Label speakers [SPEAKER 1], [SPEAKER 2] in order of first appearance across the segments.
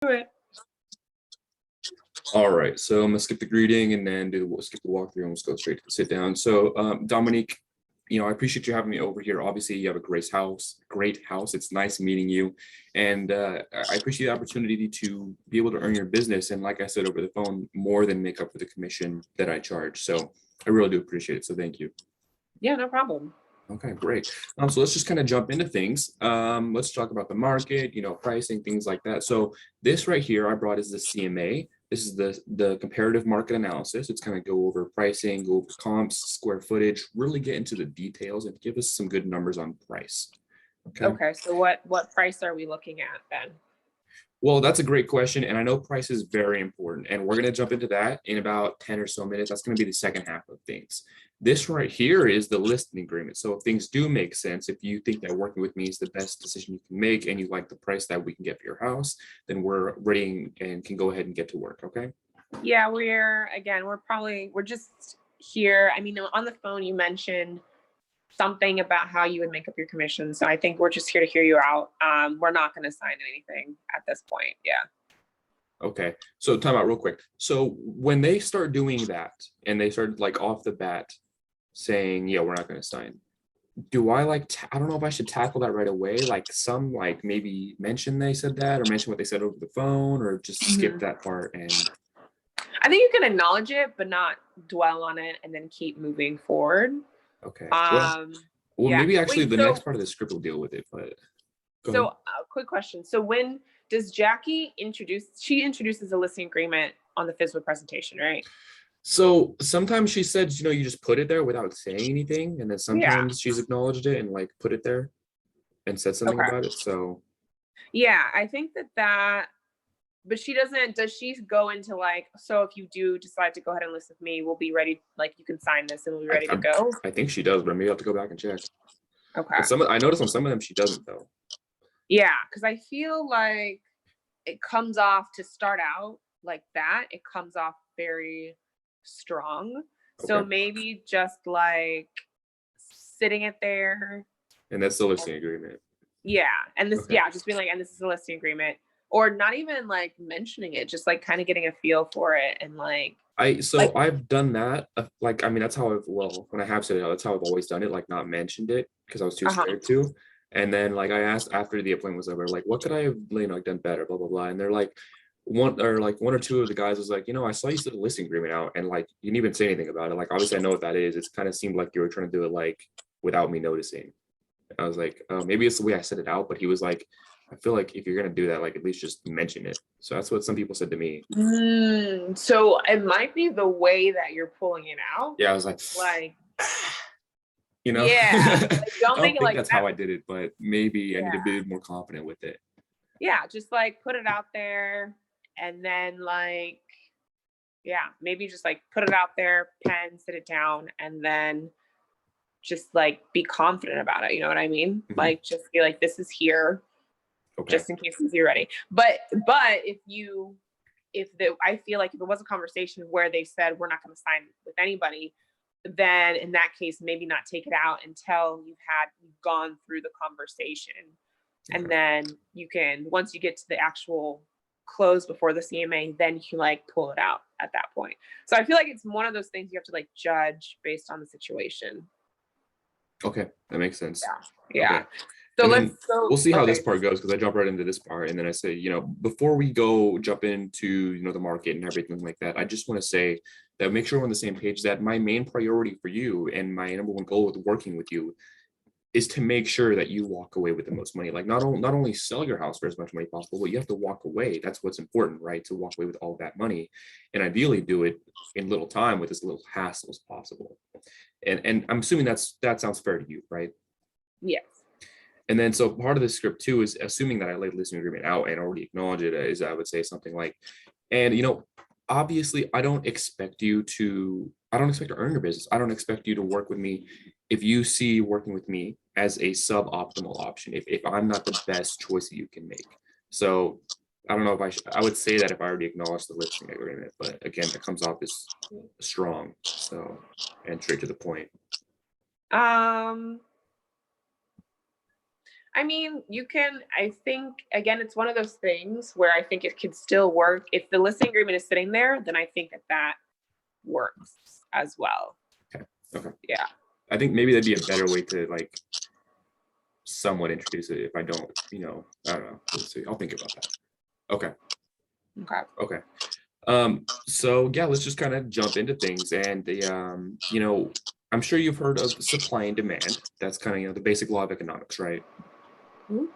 [SPEAKER 1] Do it.
[SPEAKER 2] All right, so I'm gonna skip the greeting and then skip the walkthrough and let's go straight to the sit down. So Dominique, I appreciate you having me over here. Obviously, you have a great house, great house. It's nice meeting you, and I appreciate the opportunity to be able to earn your business. And like I said over the phone, more than make up for the commission that I charge. So I really do appreciate it. So thank you.
[SPEAKER 1] Yeah, no problem.
[SPEAKER 2] Okay, great. So let's just kind of jump into things. Let's talk about the market, pricing, things like that. So this right here I brought is the CMA. This is the comparative market analysis. It's going to go over pricing, go over comps, square footage, really get into the details and give us some good numbers on price.
[SPEAKER 1] Okay, so what price are we looking at then?
[SPEAKER 2] Well, that's a great question. And I know price is very important. And we're going to jump into that in about 10 or so minutes. That's going to be the second half of things. This right here is the listing agreement. So if things do make sense, if you think that working with me is the best decision you can make and you like the price that we can get for your house, then we're ready and can go ahead and get to work. Okay.
[SPEAKER 1] Yeah, we're just here. I mean, on the phone, you mentioned something about how you would make up your commission. So I think we're just here to hear you out. We're not going to sign anything at this point. Yeah.
[SPEAKER 2] Okay. So time out real quick. So when they start doing that and they start like off the bat saying, yeah, we're not going to sign, do I I don't know if I should tackle that right away. Like maybe mention they said that or mention what they said over the phone or just skip that part. And
[SPEAKER 1] I think you can acknowledge it, but not dwell on it and then keep moving forward.
[SPEAKER 2] Okay. Well,
[SPEAKER 1] yeah.
[SPEAKER 2] Maybe actually the next part of the script will deal with it, but
[SPEAKER 1] so quick question. So when does Jackie introduces a listing agreement on the FSBO presentation, right?
[SPEAKER 2] So sometimes she said, you just put it there without saying anything. And then sometimes she's acknowledged it and like put it there and said something about it. So
[SPEAKER 1] yeah, I think that, but does she go into like, so if you do decide to go ahead and list with me, we'll be ready, like you can sign this and we'll be ready to go?
[SPEAKER 2] I think she does, but maybe I'll have to go back and check.
[SPEAKER 1] Okay.
[SPEAKER 2] I noticed on some of them she doesn't though.
[SPEAKER 1] Yeah, because I feel like it comes off to start out like that. It comes off very strong. Okay. So maybe just like sitting it there.
[SPEAKER 2] And that's the listing agreement.
[SPEAKER 1] Yeah. And this, just being like, and this is a listing agreement. Or not even like mentioning it, just like kind of getting a feel for it and like.
[SPEAKER 2] I've done that. That's how when I have said it, that's how I've always done it, like not mentioned it because I was too scared to. And then like I asked after the appointment was over, like, what could I have done better, blah, blah, blah. And they're like, one or two of the guys was like, I saw you set a listing agreement out and like, you didn't even say anything about it. Like, obviously I know what that is. It's kind of seemed like you were trying to do it like without me noticing. I was like, oh, maybe it's the way I set it out. But he was like, I feel like if you're going to do that, like at least just mention it. So that's what some people said to me.
[SPEAKER 1] So it might be the way that you're pulling it out.
[SPEAKER 2] Yeah, I was like,
[SPEAKER 1] yeah.
[SPEAKER 2] I don't think that's how I did it, but maybe I need to be more confident with it.
[SPEAKER 1] Yeah, just like put it out there and then like, maybe just like put it out there, pen, sit it down, and then just like be confident about it. You know what I mean? Mm-hmm. Like just be like, this is here. Okay. Just in case you're ready. But I feel like if it was a conversation where they said we're not going to sign with anybody, then in that case, maybe not take it out until you've gone through the conversation. Okay. And then you can, once you get to the actual close before the CMA, then you can like pull it out at that point. So I feel like it's one of those things you have to like judge based on the situation.
[SPEAKER 2] Okay, that makes sense.
[SPEAKER 1] Yeah.
[SPEAKER 2] Okay. So we'll see how this part goes because I jump right into this part and then I say, before we jump into, the market and everything like that, I just want to say that make sure we're on the same page that my main priority for you and my number one goal with working with you is to make sure that you walk away with the most money. Like not only sell your house for as much money possible, but you have to walk away. That's what's important, right? To walk away with all that money and ideally do it in little time with as little hassle as possible. And I'm assuming that sounds fair to you, right?
[SPEAKER 1] Yes.
[SPEAKER 2] And then, so part of the script too is assuming that I laid the listing agreement out and already acknowledge it, is I would say something like, and obviously I don't expect to earn your business. I don't expect you to work with me if you see working with me as a suboptimal option, if I'm not the best choice that you can make. So I don't know if I would say that if I already acknowledged the listing agreement, but again, that comes off as strong. So, and straight to the point.
[SPEAKER 1] I mean, I think, again, it's one of those things where I think it could still work. If the listing agreement is sitting there, then I think that works as well.
[SPEAKER 2] Okay.
[SPEAKER 1] Yeah.
[SPEAKER 2] I think maybe that'd be a better way to like somewhat introduce it if I don't, I don't know. Let's see. I'll think about that. Okay.
[SPEAKER 1] Okay.
[SPEAKER 2] So yeah, let's just kind of jump into things. And I'm sure you've heard of supply and demand. That's kind of, the basic law of economics, right?
[SPEAKER 1] Mhm.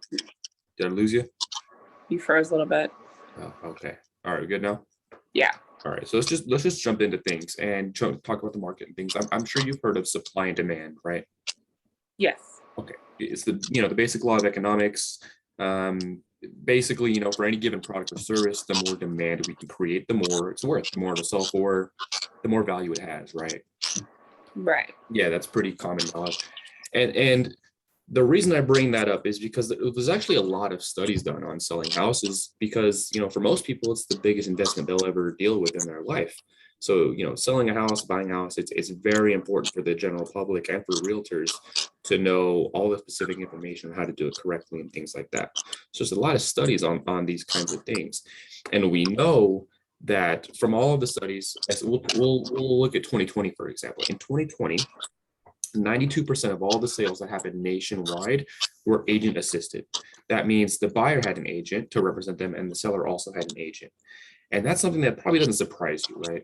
[SPEAKER 2] Did I lose you?
[SPEAKER 1] You froze a little bit.
[SPEAKER 2] Oh, okay. All right, good now?
[SPEAKER 1] Yeah.
[SPEAKER 2] All right, so let's just jump into things and talk about the market and things. I'm sure you've heard of supply and demand, right?
[SPEAKER 1] Yes.
[SPEAKER 2] Okay, it's the basic law of economics. Basically, for any given product or service, the more demand we can create, the more it's worth. The more it'll sell for, the more value it has, right?
[SPEAKER 1] Right.
[SPEAKER 2] Yeah, that's pretty common knowledge. And the reason I bring that up is because there's actually a lot of studies done on selling houses because, for most people, it's the biggest investment they'll ever deal with in their life. So, selling a house, buying a house, it's very important for the general public and for realtors to know all the specific information on how to do it correctly and things like that. So there's a lot of studies on these kinds of things. And we know that from all of the studies, we'll look at 2020, for example. In 2020, 92% of all the sales that happened nationwide were agent assisted. That means the buyer had an agent to represent them and the seller also had an agent. And that's something that probably doesn't surprise you, right?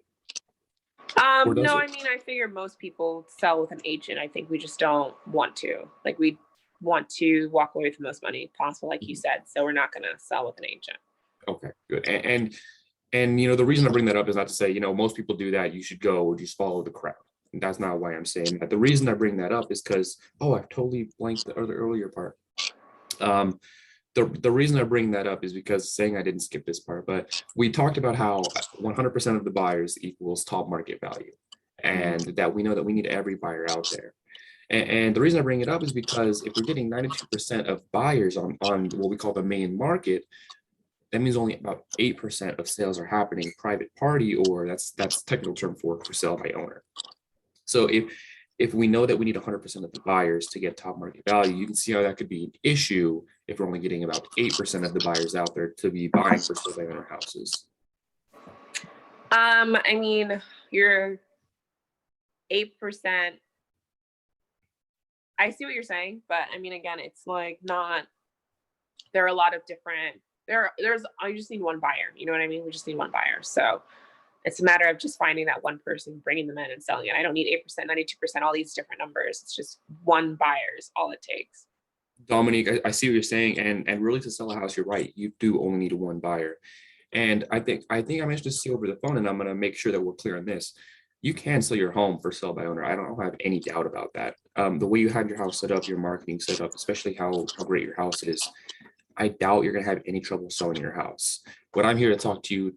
[SPEAKER 1] No, I mean, I figure most people sell with an agent. I think we just don't want to. Like, we want to walk away with the most money possible, like you said. So we're not going to sell with an agent.
[SPEAKER 2] Okay, good. And the reason I bring that up is not to say, most people do that. You should go just follow the crowd. And that's not why I'm saying that. The reason I bring that up is because, I've totally blanked the earlier part. The reason I bring that up is because saying I didn't skip this part, but we talked about how 100% of the buyers equals top market value, and that we know that we need every buyer out there. And the reason I bring it up is because if we're getting 92% of buyers on what we call the main market, that means only about 8% of sales are happening private party, or that's technical term for sale by owner. So if we know that we need 100% of the buyers to get top market value, you can see how that could be an issue if we're only getting about 8% of the buyers out there to be buying for sale by owner houses.
[SPEAKER 1] I mean, you're 8%. I see what you're saying, but I mean, again, it's like not, there are a lot of different, I just need one buyer. You know what I mean? We just need one buyer. So it's a matter of just finding that one person, bringing them in and selling it. I don't need 8%, 92%, all these different numbers. It's just one buyer is all it takes.
[SPEAKER 2] Dominique, I see what you're saying. And really to sell a house, you're right. You do only need one buyer. And I think I managed to see over the phone, and I'm going to make sure that we're clear on this. You can sell your home for sale by owner. I don't have any doubt about that. The way you have your house set up, your marketing set up, especially how great your house is, I doubt you're going to have any trouble selling your house. What I'm here to talk to you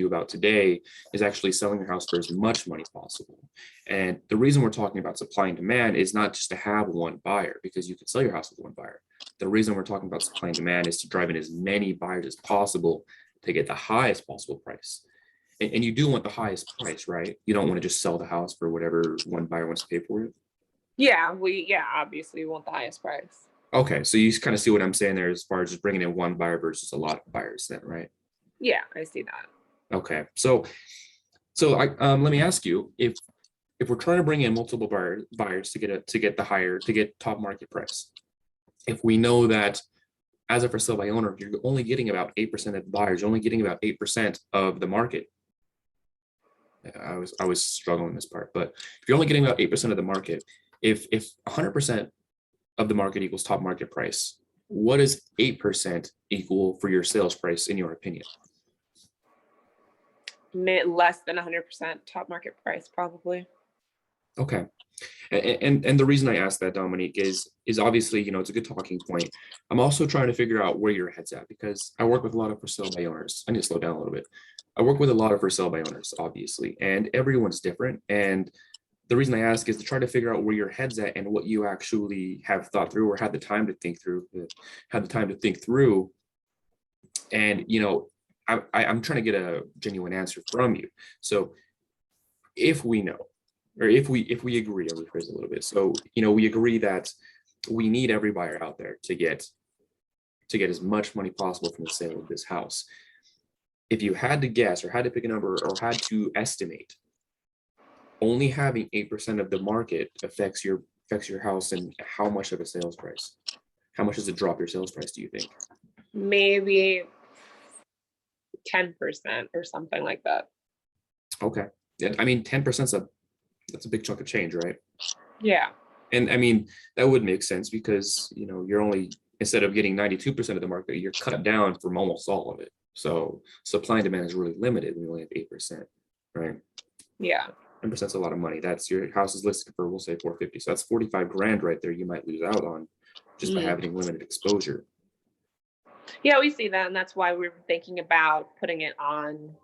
[SPEAKER 2] about today is actually selling your house for as much money as possible. And the reason we're talking about supply and demand is not just to have one buyer, because you can sell your house with one buyer. The reason we're talking about supply and demand is to drive in as many buyers as possible to get the highest possible price. And you do want the highest price, right? You don't want to just sell the house for whatever one buyer wants to pay for it.
[SPEAKER 1] Yeah, obviously we want the highest price.
[SPEAKER 2] Okay, so you kind of see what I'm saying there as far as just bringing in one buyer versus a lot of buyers then, right?
[SPEAKER 1] Yeah, I see that.
[SPEAKER 2] Okay, so let me ask you, if we're trying to bring in multiple buyers to get top market price, if we know that as a for sale by owner, you're only getting about 8% of the buyers, you're only getting about 8% of the market. I was struggling this part, but if you're only getting about 8% of the market, if 100% of the market equals top market price, what does 8% equal for your sales price in your opinion?
[SPEAKER 1] Less than 100% top market price, probably.
[SPEAKER 2] Okay. And the reason I asked that, Dominique, is obviously, it's a good talking point. I'm also trying to figure out where your head's at, because I work with a lot of for sale by owners. I need to slow down a little bit. I work with a lot of for sale by owners, obviously, and everyone's different. And the reason I ask is to try to figure out where your head's at and what you actually have thought through or had the time to think through. And, I'm trying to get a genuine answer from you. So if we know, or if we agree, I'll rephrase it a little bit. So, we agree that we need every buyer out there to get as much money possible from the sale of this house. If you had to guess or had to pick a number or had to estimate, only having 8% of the market affects your house, and how much of a sales price? How much does it drop your sales price, do you think?
[SPEAKER 1] Maybe 10% or something like that.
[SPEAKER 2] Okay. Yeah, I mean, 10% that's a big chunk of change, right?
[SPEAKER 1] Yeah.
[SPEAKER 2] And I mean, that would make sense because, you're only, instead of getting 92% of the market, you're cut down from almost all of it. So supply and demand is really limited when you only have 8%, right?
[SPEAKER 1] Yeah.
[SPEAKER 2] 10% is a lot of money. That's your house is listed for, we'll say 450. So that's 45 grand right there you might lose out on just by having limited exposure.
[SPEAKER 1] Yeah, we see that. And that's why we're thinking about putting it on,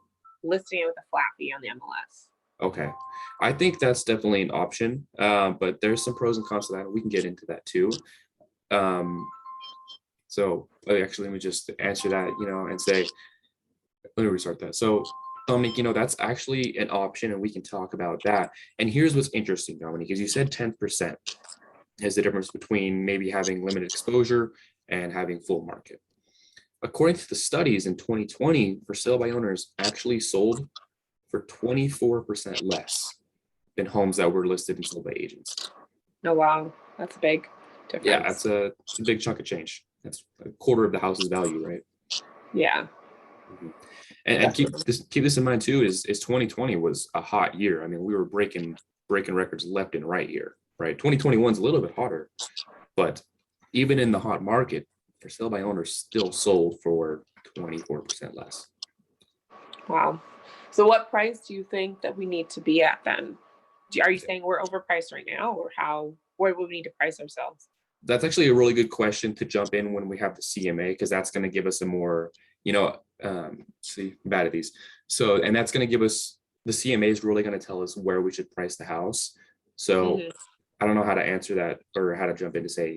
[SPEAKER 1] listing it with a flat fee on the MLS.
[SPEAKER 2] Okay. I think that's definitely an option. But there's some pros and cons to that. We can get into that too. So actually, let me just answer that, and say, let me restart that. So Dominic, that's actually an option, and we can talk about that. And here's what's interesting, Dominic, is you said 10% is the difference between maybe having limited exposure and having full market. According to the studies in 2020, for sale by owners actually sold for 24% less than homes that were listed and sold by agents.
[SPEAKER 1] Oh, wow. That's a big difference.
[SPEAKER 2] Yeah, that's a big chunk of change. That's a quarter of the house's value, right?
[SPEAKER 1] Yeah.
[SPEAKER 2] Mm-hmm. And keep this in mind too, is 2020 was a hot year. I mean, we were breaking records left and right here, right? 2021 is a little bit hotter, but even in the hot market, for sale by owners still sold for 24% less.
[SPEAKER 1] Wow. So what price do you think that we need to be at then? Are you saying we're overpriced right now, or where would we need to price ourselves?
[SPEAKER 2] That's actually a really good question to jump in when we have the CMA, because that's going to give us a more, see, bad at these. So, and that's going to give us, the CMA is really going to tell us where we should price the house. So I don't know how to answer that or how to jump in to say,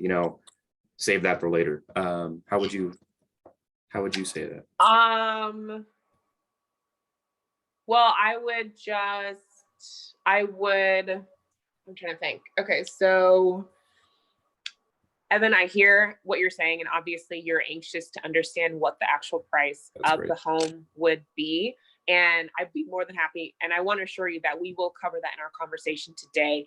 [SPEAKER 2] save that for later. How would you say that?
[SPEAKER 1] Well, I'm trying to think. Okay, so Evan, I hear what you're saying, and obviously you're anxious to understand what the actual price of the home would be. And I'd be more than happy. And I want to assure you that we will cover that in our conversation today.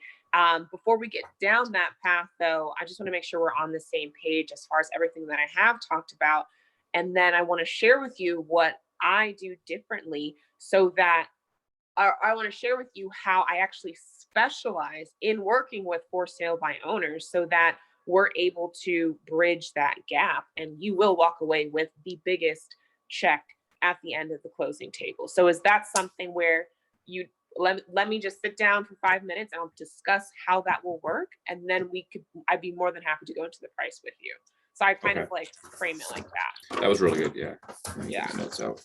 [SPEAKER 1] Before we get down that path, though, I just want to make sure we're on the same page as far as everything that I have talked about. And then I want to share with you what I do differently, so that I want to share with you how I actually specialize in working with for sale by owners, so that we're able to bridge that gap, and you will walk away with the biggest check at the end of the closing table. So is that something where you let me just sit down for 5 minutes and I'll discuss how that will work, and then I'd be more than happy to go into the price with you. So I kind of like frame it like that.
[SPEAKER 2] That was really good. Yeah.
[SPEAKER 1] Yeah.
[SPEAKER 2] Notes out.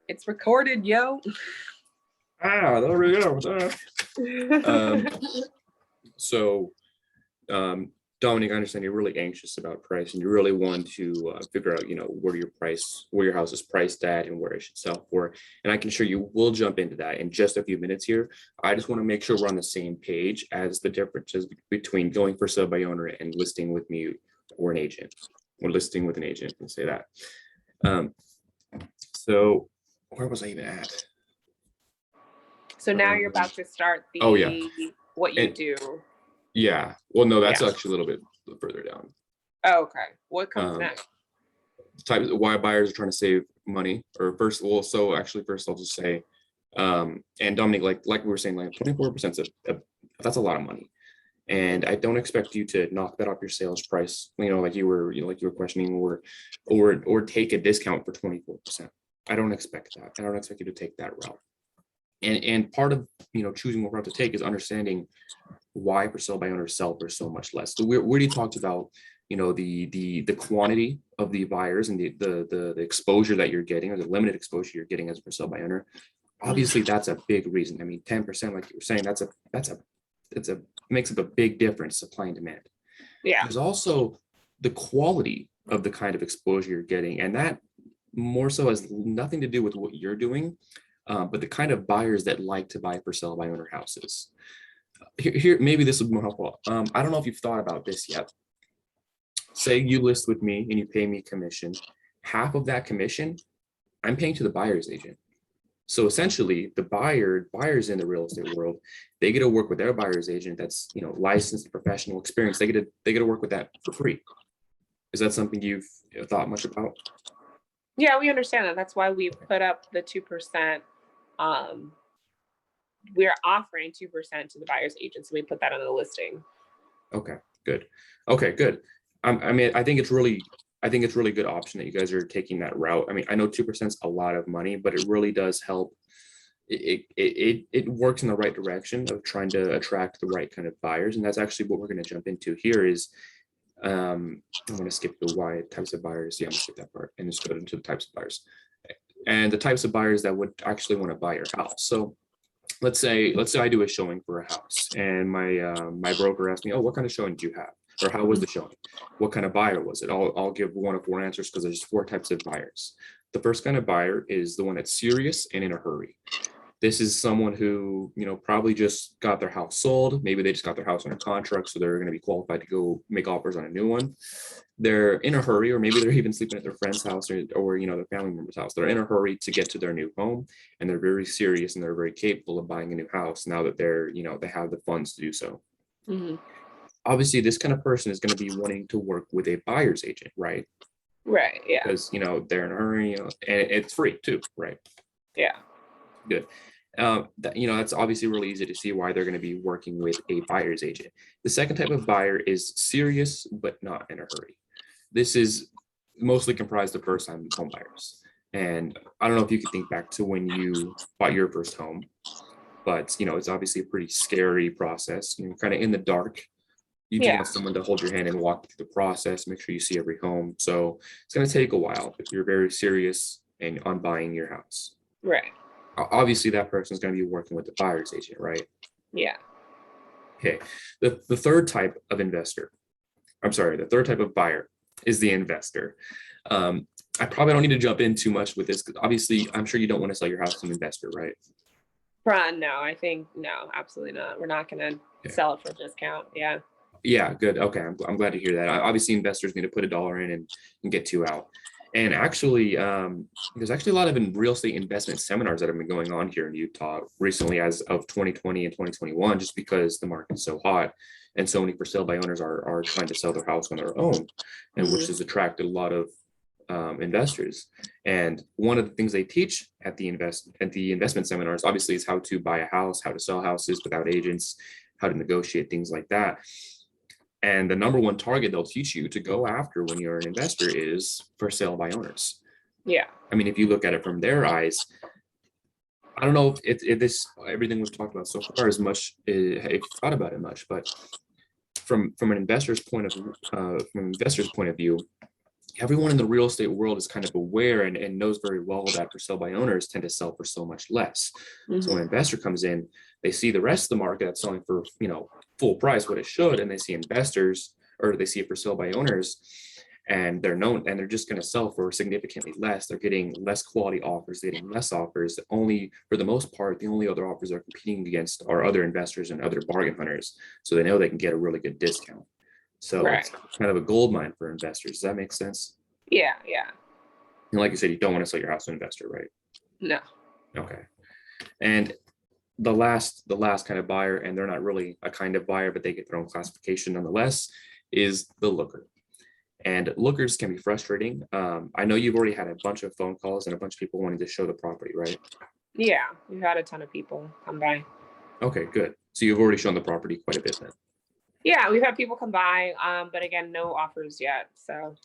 [SPEAKER 1] It's recorded, yo.
[SPEAKER 2] There we go. So, Dominic, I understand you're really anxious about price, and you really want to figure out, where your house is priced at and where it should sell for. And I can assure you, we'll jump into that in just a few minutes here. I just want to make sure we're on the same page as the differences between going for sale by owner and listing with me or an agent, or listing with an agent, and say that. So where was I even at?
[SPEAKER 1] So now you're about to start what you do.
[SPEAKER 2] Yeah. Well, no, that's actually a little bit further down.
[SPEAKER 1] Oh, okay. What comes next?
[SPEAKER 2] Type why buyers are trying to save money, or first I'll just say, and Dominic, like we were saying, like 24%, that's a lot of money. And I don't expect you to knock that off your sales price, like you were questioning, or take a discount for 24%. I don't expect that. I don't expect you to take that route. And part of choosing what route to take is understanding why for sale by owners sell for so much less. So we already talked about the quantity of the buyers and the exposure that you're getting, or the limited exposure you're getting as a for sale by owner. Obviously, that's a big reason. I mean, 10%, like you were saying, that's makes up a big difference, supply and demand.
[SPEAKER 1] Yeah.
[SPEAKER 2] There's also the quality of the kind of exposure you're getting, and that more so has nothing to do with what you're doing, but the kind of buyers that like to buy for sale by owner houses. Here, maybe this will be more helpful. I don't know if you've thought about this yet. Say you list with me and you pay me commission. Half of that commission, I'm paying to the buyer's agent. So essentially, the buyers in the real estate world, they get to work with their buyer's agent that's, you know, licensed, professional, experience. They get to work with that for free. Is that something you've thought much about?
[SPEAKER 1] Yeah, we understand that. That's why we put up the 2%. We're offering 2% to the buyer's agent, so we put that on the listing.
[SPEAKER 2] Okay, good. Okay, good. I mean, I think it's really good option that you guys are taking that route. I mean, I know 2% is a lot of money, but it really does help. It works in the right direction of trying to attract the right kind of buyers, and that's actually what we're going to jump into here. Is I'm going to skip the why types of buyers. Yeah, I'm going to skip that part and just go into the types of buyers and the types of buyers that would actually want to buy your house. So let's say I do a showing for a house, and my broker asked me, oh, what kind of showing do you have? Or how was the showing? What kind of buyer was it? I'll give one of 4 answers because there's 4 types of buyers. The first kind of buyer is the one that's serious and in a hurry. This is someone who, you know, probably just got their house sold. Maybe they just got their house under contract, so they're going to be qualified to go make offers on a new one. They're in a hurry, or maybe they're even sleeping at their friend's house or you know, their family member's house. They're in a hurry to get to their new home, and they're very serious and they're very capable of buying a new house now that they're, you know, they have the funds to do so.
[SPEAKER 1] Mm-hmm.
[SPEAKER 2] Obviously, this kind of person is going to be wanting to work with a buyer's agent, right?
[SPEAKER 1] Right. Yeah.
[SPEAKER 2] Because, you know, they're in a hurry, you know, and it's free too, right?
[SPEAKER 1] Yeah.
[SPEAKER 2] Good. You know, that's obviously really easy to see why they're going to be working with a buyer's agent. The second type of buyer is serious but not in a hurry. This is mostly comprised of first-time home buyers. And I don't know if you could think back to when you bought your first home, but you know, it's obviously a pretty scary process. You're kind of in the dark. You just want someone to hold your hand and walk through the process, make sure you see every home. So it's going to take a while if you're very serious and on buying your house.
[SPEAKER 1] Right.
[SPEAKER 2] Obviously, that person is going to be working with the buyer's agent, right?
[SPEAKER 1] Yeah.
[SPEAKER 2] Okay. The third type of investor, the third type of buyer is the investor. I probably don't need to jump in too much with this because obviously, I'm sure you don't want to sell your house to an investor, right?
[SPEAKER 1] No, I think no, absolutely not. We're not going to sell it for a discount. Yeah.
[SPEAKER 2] Yeah, good. Okay, I'm glad to hear that. Obviously, investors need to put $1 in and get 2 out. And actually, there's actually a lot of real estate investment seminars that have been going on here in Utah recently, as of 2020 and 2021, just because the market's so hot and so many for sale by owners are trying to sell their house on their own, and which has attracted a lot of investors. And one of the things they teach at the investment seminars, obviously, is how to buy a house, how to sell houses without agents, how to negotiate, things like that. And the number one target they'll teach you to go after when you're an investor is for sale by owners.
[SPEAKER 1] Yeah.
[SPEAKER 2] I mean, if you look at it from their eyes, I don't know if this everything we've talked about so far as much if you thought about it much, but from an investor's point of view, everyone in the real estate world is kind of aware and knows very well that for sale by owners tend to sell for so much less. So when an investor comes in, they see the rest of the market that's selling for, you know, full price, what it should, and they see investors, or they see it for sale by owners, and they're known, and they're just going to sell for significantly less. They're getting less quality offers, they're getting less offers. Only, for the most part, the only other offers they're competing against are other investors and other bargain hunters. So they know they can get a really good discount. So it's kind of a gold mine for investors. Does that make sense?
[SPEAKER 1] Yeah, yeah.
[SPEAKER 2] And like you said, you don't want to sell your house to an investor, right?
[SPEAKER 1] No.
[SPEAKER 2] Okay. And the last kind of buyer, and they're not really a kind of buyer, but they get their own classification nonetheless, is the looker. And lookers can be frustrating. I know you've already had a bunch of phone calls and a bunch of people wanting to show the property, right?
[SPEAKER 1] Yeah, we've had a ton of people come by.
[SPEAKER 2] Okay, good. So you've already shown the property quite a bit then.
[SPEAKER 1] Yeah, we've had people come by, but again, no offers yet. So.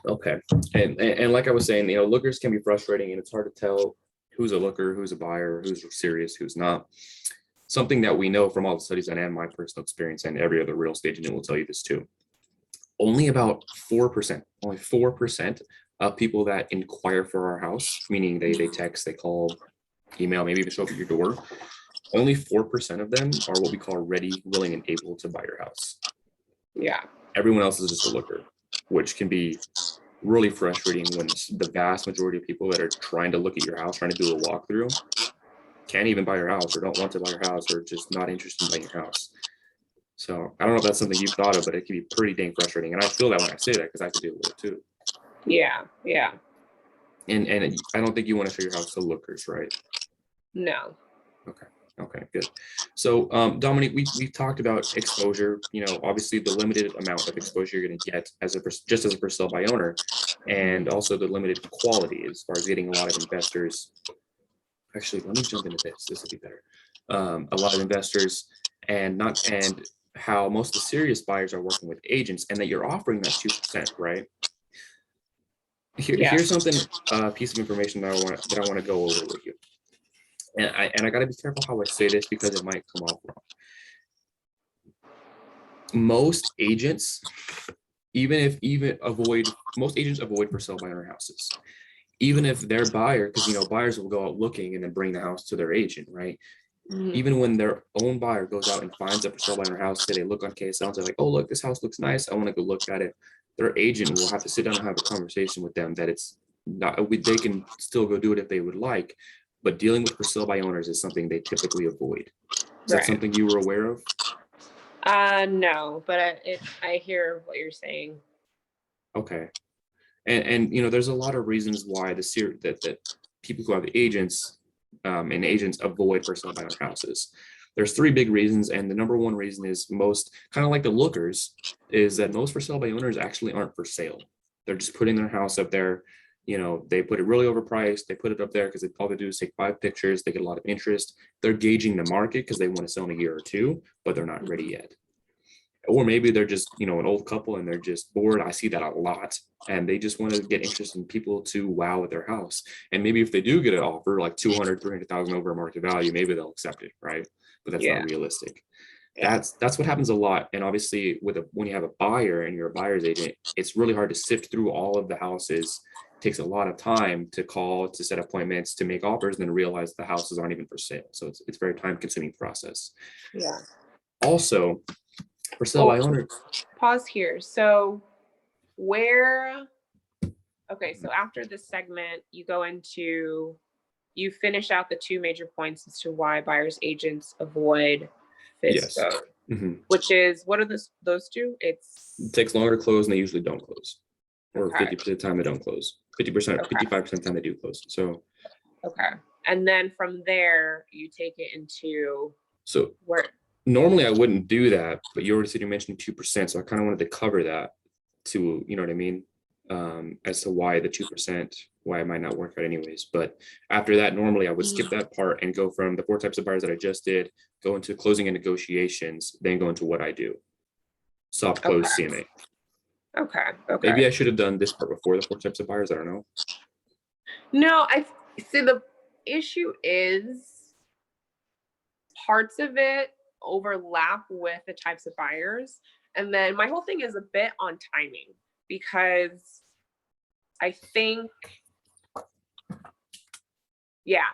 [SPEAKER 2] Okay, and like I was saying, you know, lookers can be frustrating, and it's hard to tell who's a looker, who's a buyer, who's serious, who's not. Something that we know from all the studies and my personal experience, and every other real estate agent will tell you this too. Only about 4% of people that inquire for our house, meaning they text, they call, email, maybe even show up at your door, only 4% of them are what we call ready, willing, and able to buy your house.
[SPEAKER 1] Yeah.
[SPEAKER 2] Everyone else is just a looker, which can be really frustrating when the vast majority of people that are trying to look at your house, trying to do a walkthrough, can't even buy your house or don't want to buy your house or just not interested in buying your house. So I don't know if that's something you've thought of, but it can be pretty dang frustrating. And I feel that when I say that because I have to deal with it too.
[SPEAKER 1] Yeah. Yeah.
[SPEAKER 2] And I don't think you want to show your house to lookers, right?
[SPEAKER 1] No.
[SPEAKER 2] Okay, good. So Dominique, we've talked about exposure, obviously the limited amount of exposure you're going to get just as a for sale by owner, and also the limited quality as far as getting a lot of investors. Actually, let me jump into this will be better. A lot of investors and how most of the serious buyers are working with agents, and that you're offering that 2%, right? Here's something, piece of information that I want to go over with you. And I got to be careful how I say this because it might come off wrong. Most agents avoid for sale by owner houses, even if their buyer, because buyers will go out looking and then bring the house to their agent, right?
[SPEAKER 1] Mhm.
[SPEAKER 2] Even when their own buyer goes out and finds a for sale by owner house, say they look on KSL and they're like, oh look, this house looks nice, I want to go look at it. Their agent will have to sit down and have a conversation with them that it's not, they can still go do it if they would like, but dealing with for sale by owners is something they typically avoid. Is that something you were aware of?
[SPEAKER 1] No, but I hear what you're saying.
[SPEAKER 2] Okay. And there's a lot of reasons why that people who have agents and agents avoid for sale by owner houses. There's three big reasons, and the number one reason is most kind of like the lookers, is that most for sale by owners actually aren't for sale. They're just putting their house up there. They put it really overpriced. They put it up there because all they do is take 5 pictures. They get a lot of interest. They're gauging the market because they want to sell in a year or two, but they're not ready yet. Or maybe they're just, an old couple and they're just bored. I see that a lot. And they just want to get interest in people to wow at their house. And maybe if they do get an offer like 200, 300,000 over market value, maybe they'll accept it, right? But that's not realistic. That's what happens a lot. And obviously when you have a buyer and you're a buyer's agent, it's really hard to sift through all of the houses. It takes a lot of time to call, to set appointments, to make offers, and then realize the houses aren't even for sale. So it's a very time consuming process.
[SPEAKER 1] Yeah.
[SPEAKER 2] Also, for sale by owner.
[SPEAKER 1] Pause here. So so after this segment, you finish out the 2 major points as to why buyers agents avoid FSBO, which is, what are those 2? It
[SPEAKER 2] takes longer to close and they usually don't close, or 50% of the time they don't close. 50%, 55% of the time they do close. So
[SPEAKER 1] and then from there you take it into where
[SPEAKER 2] normally I wouldn't do that, but you already said you mentioned 2%, so I kind of wanted to cover that to, you know what I mean, as to why the 2%, why it might not work out anyways. But after that, normally I would skip that part and go from the 4 types of buyers that I just did, go into closing and negotiations, then go into what I do. Soft close CMA.
[SPEAKER 1] Okay.
[SPEAKER 2] Maybe I should have done this part before the 4 types of buyers. I don't know.
[SPEAKER 1] No, I see the issue is parts of it overlap with the types of buyers. And then my whole thing is a bit on timing, because I think,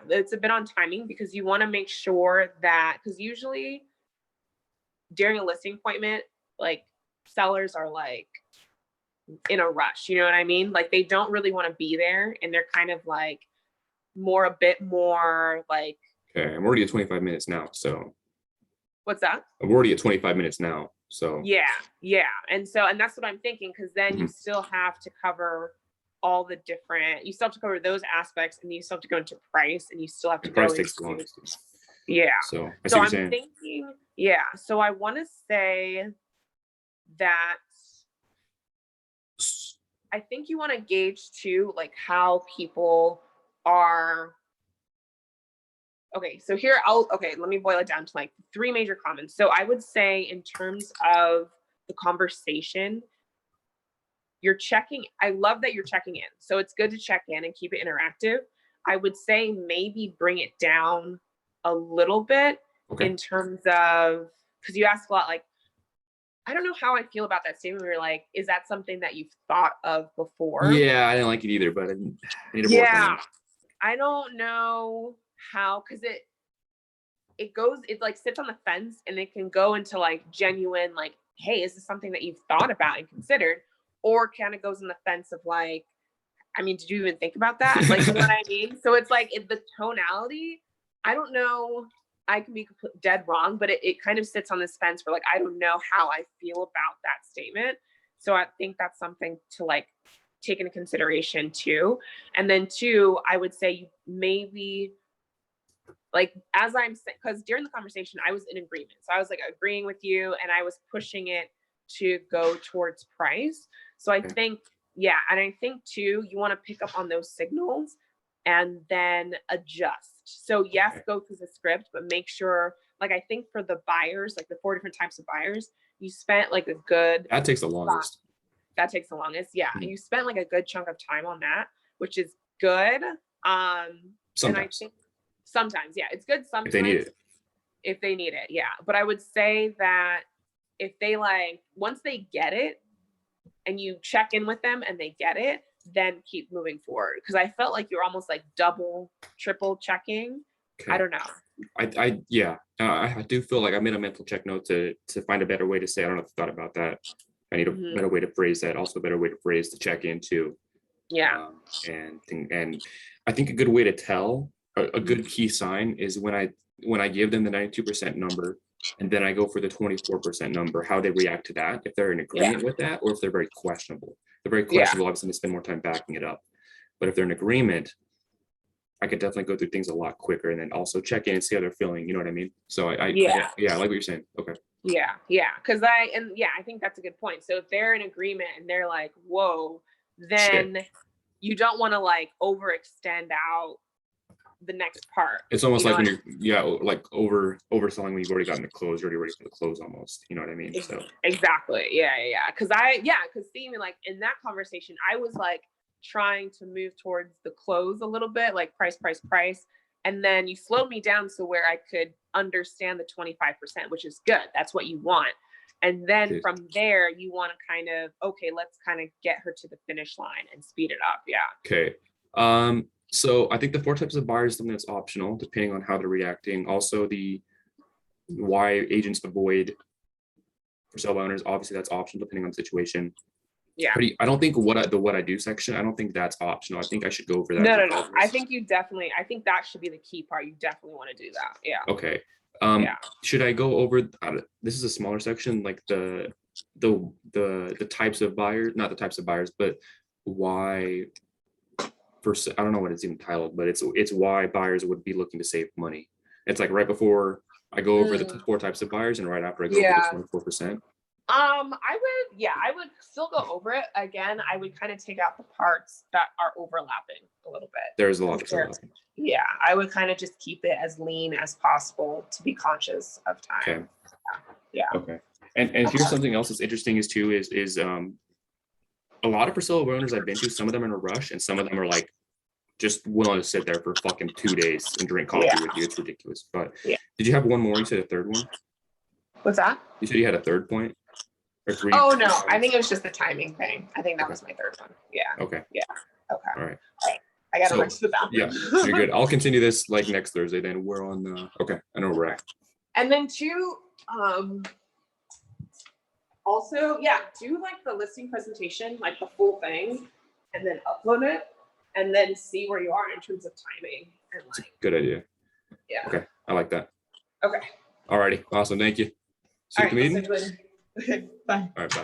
[SPEAKER 1] it's a bit on timing, because you want to make sure that, because usually during a listing appointment, like, sellers are like in a rush, you know what I mean? Like, they don't really want to be there, and they're kind of like a bit more like,
[SPEAKER 2] okay, I'm already at 25 minutes now, so.
[SPEAKER 1] What's that?
[SPEAKER 2] I'm already at 25 minutes now, so.
[SPEAKER 1] Yeah. And that's what I'm thinking, because then you still have to cover you still have to cover those aspects, and you still have to go into price, and you still have to go into,
[SPEAKER 2] takes long.
[SPEAKER 1] So I'm thinking, so I want to say that I think you want to gauge too, like, how people are. Okay, so here let me boil it down to like 3 major comments. So I would say, in terms of the conversation, I love that you're checking in. So it's good to check in and keep it interactive. I would say maybe bring it down a little bit in terms of, because you asked a lot, like, I don't know how I feel about that statement where you're like, is that something that you've thought of before?
[SPEAKER 2] Yeah, I didn't like it either, but I need to work on it.
[SPEAKER 1] I don't know how, because it like sits on the fence, and it can go into like genuine, like, hey, is this something that you've thought about and considered? or kind of goes in the fence of like, I mean, did you even think about that? Like, you know what I mean? So it's like the tonality, I don't know, I can be dead wrong, but it kind of sits on this fence where like, I don't know how I feel about that statement. So I think that's something to like take into consideration too. And then two, I would say you maybe like, as I'm saying, because during the conversation, I was in agreement. So I was like agreeing with you and I was pushing it to go towards price. So I think, yeah. And I think too, you want to pick up on those signals and then adjust. So yes, go through the script, but make sure, like, I think for the buyers, like the 4 different types of buyers, you spent like a good,
[SPEAKER 2] That takes the longest.
[SPEAKER 1] that takes the longest. Yeah. And you spent like a good chunk of time on that, which is good.
[SPEAKER 2] Sometimes.
[SPEAKER 1] And I think sometimes, yeah, it's good sometimes.
[SPEAKER 2] If they need it.
[SPEAKER 1] If they need it, yeah. But I would say that if they like, once they get it and you check in with them and they get it, then keep moving forward. Because I felt like you're almost like double, triple checking.
[SPEAKER 2] Okay.
[SPEAKER 1] I don't know.
[SPEAKER 2] I do feel like I made a mental check note to find a better way to say. I don't know if I thought about that. I need a better way to phrase that. Also, a better way to phrase the check-in too.
[SPEAKER 1] Yeah.
[SPEAKER 2] And I think a good way to tell a good key sign is when I give them the 92% number and then I go for the 24% number, how they react to that, if they're in agreement with that, or if they're very questionable. They're very questionable, obviously, they spend more time backing it up. But if they're in agreement, I could definitely go through things a lot quicker and then also check in and see how they're feeling. You know what I mean? So I like what you're saying. Okay.
[SPEAKER 1] Yeah. I think that's a good point. So if they're in agreement and they're like, whoa, then you don't want to like overextend out the next part.
[SPEAKER 2] It's almost like when you're like overselling when you've already gotten the close, you're already ready for the close almost. You know what I mean? So
[SPEAKER 1] exactly. Yeah. Because seeing like in that conversation, I was like trying to move towards the close a little bit, like price. And then you slowed me down so where I could understand the 25%, which is good. That's what you want. And then from there, you want to kind of, okay, let's kind of get her to the finish line and speed it up. Yeah.
[SPEAKER 2] Okay. So I think the 4 types of buyers is something that's optional, depending on how they're reacting. Also, the why agents avoid for sale by owners, obviously that's optional depending on the situation.
[SPEAKER 1] Yeah.
[SPEAKER 2] But I don't think what I do section, I don't think that's optional. I think I should go over that.
[SPEAKER 1] No. I think that should be the key part. You definitely want to do that. Yeah.
[SPEAKER 2] Okay. Should I go over, this is a smaller section, like the types of buyers, not the types of buyers, but why, I don't know what it's even titled, but it's why buyers would be looking to save money. It's like right before I go over the 4 types of buyers and right after I go over the 24%.
[SPEAKER 1] I would still go over it again. I would kind of take out the parts that are overlapping a little bit.
[SPEAKER 2] There's a lot of overlapping.
[SPEAKER 1] Yeah, I would kind of just keep it as lean as possible to be conscious of time.
[SPEAKER 2] Okay.
[SPEAKER 1] Yeah.
[SPEAKER 2] Okay. And here's something else that's interesting is a lot of for sale owners I've been to, some of them are in a rush and some of them are like just willing to sit there for fucking 2 days and drink coffee with you. It's ridiculous. But did you have one more? You said a third one?
[SPEAKER 1] What's that?
[SPEAKER 2] You said you had a third point? Or 3?
[SPEAKER 1] Oh no, I think it was just the timing thing. I think that was my third one. Yeah.
[SPEAKER 2] Okay.
[SPEAKER 1] Yeah. Okay.
[SPEAKER 2] All right.
[SPEAKER 1] I gotta run to the bathroom.
[SPEAKER 2] Yeah, you're good. I'll continue this like next Thursday. Then we're on. Okay, I know where we're at.
[SPEAKER 1] And then two, also, do like the listing presentation, like the full thing, and then upload it, and then see where you are in terms of timing and like.
[SPEAKER 2] Good idea.
[SPEAKER 1] Yeah.
[SPEAKER 2] Okay, I like that.
[SPEAKER 1] Okay.
[SPEAKER 2] Alrighty, awesome. Thank you. See you at the meeting.
[SPEAKER 1] Okay, bye.
[SPEAKER 2] All right, bye.